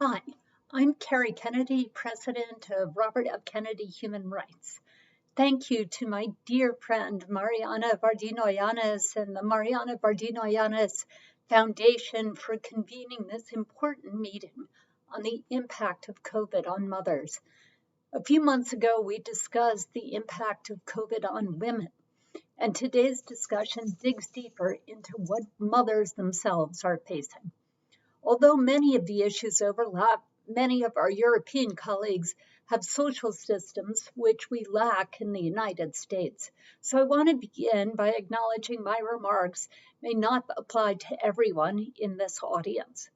Hi, I'm Kerry Kennedy, President of Robert F. Kennedy Human Rights. Thank you to my dear friend Mariana Bardino-Llanes and the Mariana Bardino-Llanes Foundation for convening this important meeting on the impact of COVID on mothers. A few months ago, we discussed the impact of COVID on women, and today's discussion digs deeper into what mothers themselves are facing. Although many of the issues overlap, many of our European colleagues have social systems which we lack in the United States. So I want to begin by acknowledging my remarks may not apply to everyone in this audience.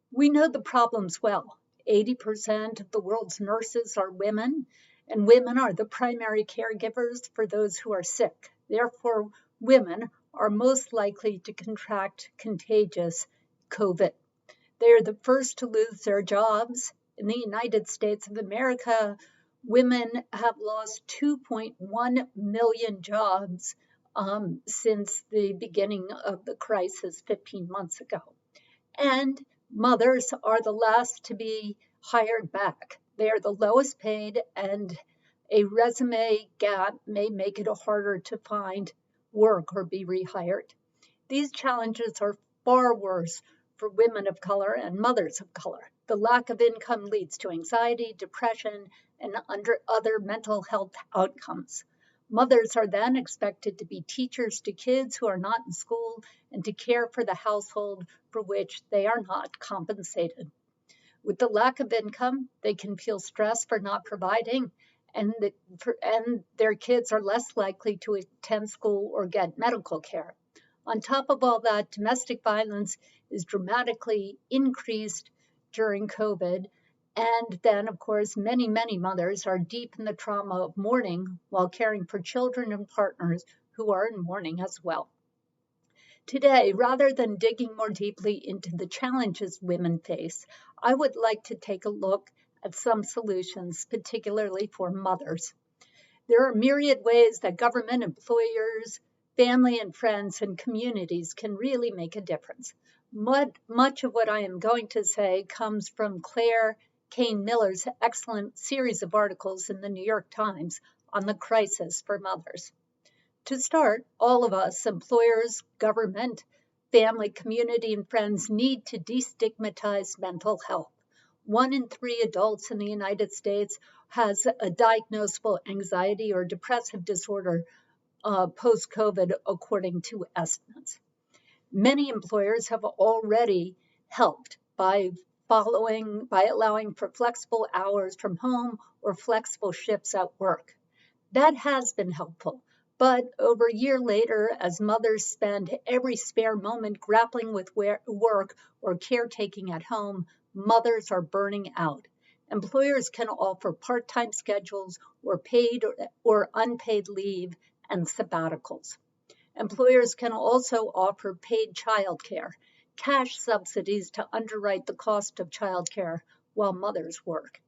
We know the problems well. 80% of the world's nurses are women, and women are the primary caregivers for those who are sick. Therefore, women are most likely to contract contagious COVID. They are the first to lose their jobs. In the United States of America, women have lost 2.1 million jobs since the beginning of the crisis 15 months ago. And mothers are the last to be hired back. They are the lowest paid, and a resume gap may make it harder to find work or be rehired. These challenges are far worse for women of color and mothers of color. The lack of income leads to anxiety, depression, and other mental health outcomes. Mothers are then expected to be teachers to kids who are not in school and to care for the household for which they are not compensated. With the lack of income, they can feel stress for not providing, and their kids are less likely to attend school or get medical care. On top of all that, domestic violence is dramatically increased during COVID. And then, of course, many mothers are deep in the trauma of mourning while caring for children and partners who are in mourning as well. Today, rather than digging more deeply into the challenges women face, I would like to take a look at some solutions, particularly for mothers. There are myriad ways that government, employers, family and friends and communities can really make a difference. Much of what I am going to say comes from Claire Kane Miller's excellent series of articles in the New York Times on the crisis for mothers. To start, all of us, employers, government, family, community, and friends, need to destigmatize mental health. 1 in 3 adults in the United States has a diagnosable anxiety or depressive disorder post-COVID, according to estimates. Many employers have already helped by allowing for flexible hours from home or flexible shifts at work. That has been helpful, but over a year later, as mothers spend every spare moment grappling with work or caretaking at home, mothers are burning out. Employers can offer part-time schedules or paid or unpaid leave and sabbaticals. Employers can also offer paid childcare, cash subsidies to underwrite the cost of childcare while mothers work.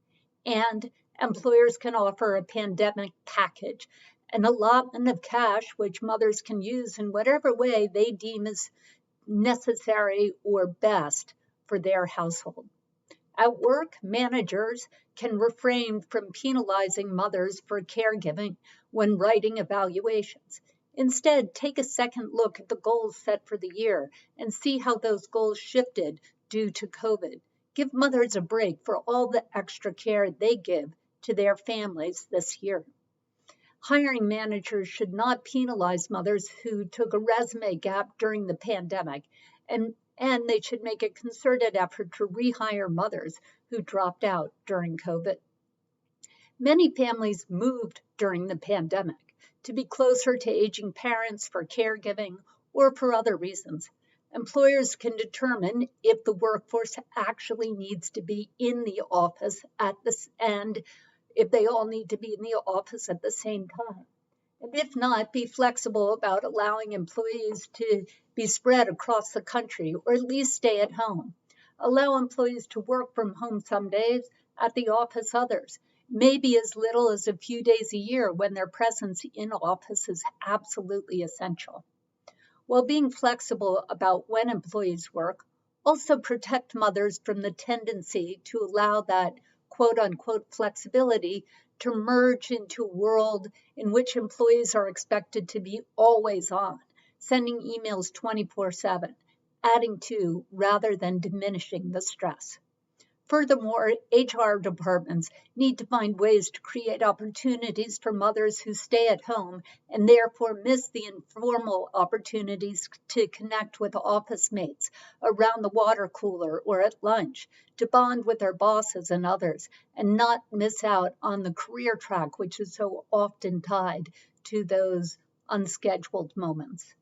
And employers can offer a pandemic package, an allotment of cash which mothers can use in whatever way they deem is necessary or best for their household. At work, managers can refrain from penalizing mothers for caregiving when writing evaluations. Instead, take a second look at the goals set for the year and see how those goals shifted due to COVID. Give mothers a break for all the extra care they give to their families this year. Hiring managers should not penalize mothers who took a resume gap during the pandemic, and they should make a concerted effort to rehire mothers who dropped out during COVID. Many families moved during the pandemic to be closer to aging parents for caregiving or for other reasons. Employers can determine if the workforce actually needs to be in the office and if they all need to be in the office at the same time. And if not, be flexible about allowing employees to be spread across the country or at least stay at home. Allow employees to work from home some days, at the office others, maybe as little as a few days a year when their presence in office is absolutely essential. While being flexible about when employees work, Also protect mothers from the tendency to allow that quote unquote flexibility to merge into a world in which employees are expected to be always on, sending emails 24/7, adding to rather than diminishing the stress. Furthermore, HR departments need to find ways to create opportunities for mothers who stay at home and therefore miss the informal opportunities to connect with office mates around the water cooler or at lunch, to bond with their bosses and others, and not miss out on the career track, which is so often tied to those unscheduled moments.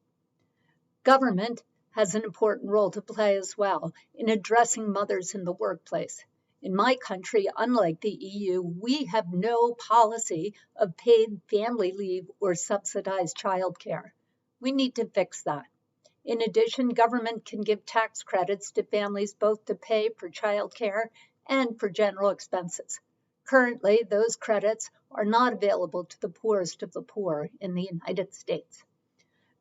Government has an important role to play as well in addressing mothers in the workplace. In my country, unlike the EU, we have no policy of paid family leave or subsidized childcare. We need to fix that. In addition, government can give tax credits to families both to pay for childcare and for general expenses. Currently, those credits are not available to the poorest of the poor in the United States.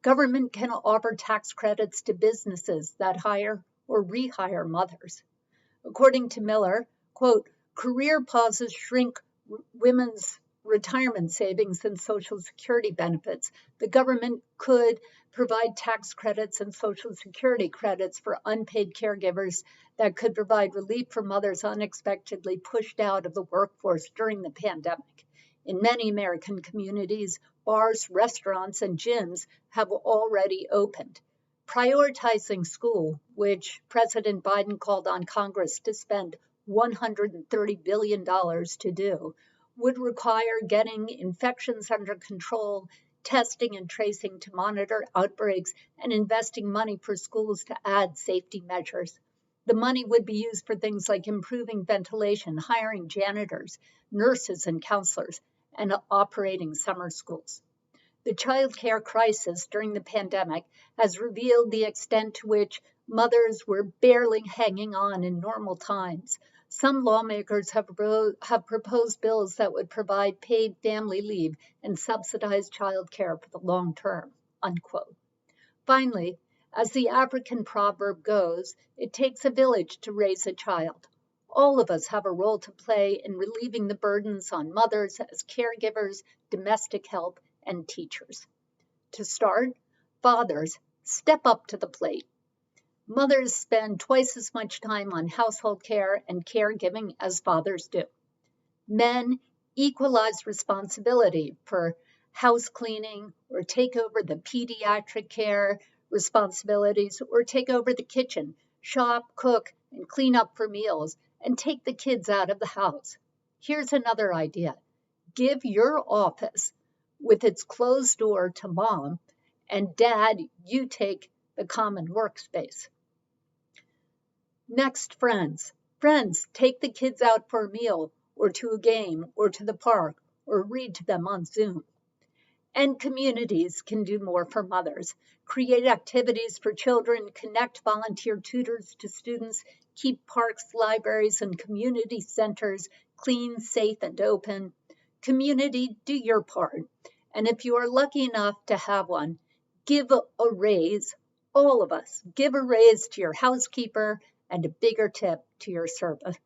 Government can offer tax credits to businesses that hire or rehire mothers. According to Miller, quote, career pauses shrink women's retirement savings and Social Security benefits. The government could provide tax credits and Social Security credits for unpaid caregivers that could provide relief for mothers unexpectedly pushed out of the workforce during the pandemic. In many American communities, bars, restaurants, and gyms have already opened. Prioritizing school, which President Biden called on Congress to spend $130 billion to do, would require getting infections under control, testing and tracing to monitor outbreaks, and investing money for schools to add safety measures. The money would be used for things like improving ventilation, hiring janitors, nurses, and counselors, and operating summer schools. The child care crisis during the pandemic has revealed the extent to which mothers were barely hanging on in normal times. Some lawmakers have proposed bills that would provide paid family leave and subsidize child care for the long term, unquote. Finally, as the African proverb goes, it takes a village to raise a child. All of us have a role to play in relieving the burdens on mothers as caregivers, domestic help, and teachers. To start, fathers, step up to the plate. Mothers spend twice as much time on household care and caregiving as fathers do. Men equalize responsibility for house cleaning or take over the pediatric care responsibilities or take over the kitchen, shop, cook, and clean up for meals, and take the kids out of the house. Here's another idea. Give your office with its closed door to mom, and dad, you take the common workspace. Next, friends. Friends, take the kids out for a meal or to a game or to the park or read to them on Zoom. And communities can do more for mothers. Create activities for children, connect volunteer tutors to students, keep parks, libraries, and community centers clean, safe, and open. Community, do your part. And if you are lucky enough to have one, give a raise, all of us, give a raise to your housekeeper and a bigger tip to your servant.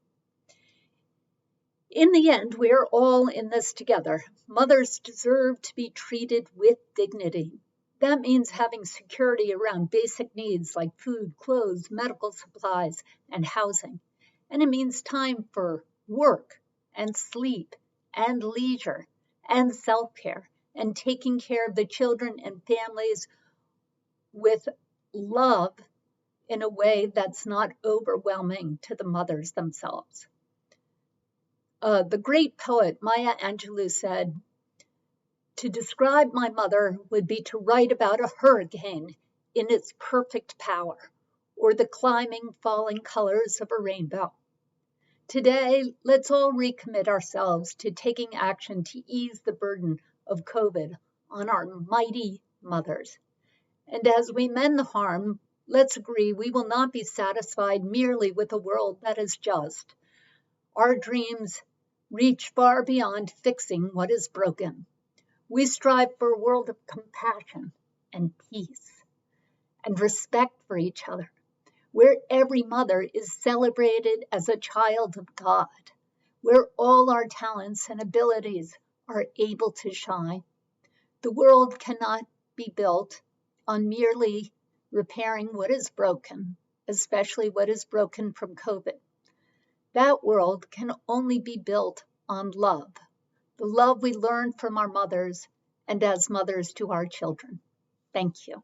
In the end, we are all in this together. Mothers deserve to be treated with dignity. That means having security around basic needs like food, clothes, medical supplies, and housing. And it means time for work and sleep and leisure and self-care and taking care of the children and families with love in a way that's not overwhelming to the mothers themselves. The great poet Maya Angelou said, "To describe my mother would be to write about a hurricane in its perfect power, or the climbing, falling colors of a rainbow." Today, let's all recommit ourselves to taking action to ease the burden of COVID on our mighty mothers. And as we mend the harm, let's agree we will not be satisfied merely with a world that is just. Our dreams reach far beyond fixing what is broken. We strive for a world of compassion and peace and respect for each other. where every mother is celebrated as a child of God, where all our talents and abilities are able to shine. The world cannot be built on merely repairing what is broken, especially what is broken from COVID. That world can only be built on love, the love we learned from our mothers and as mothers to our children. Thank you.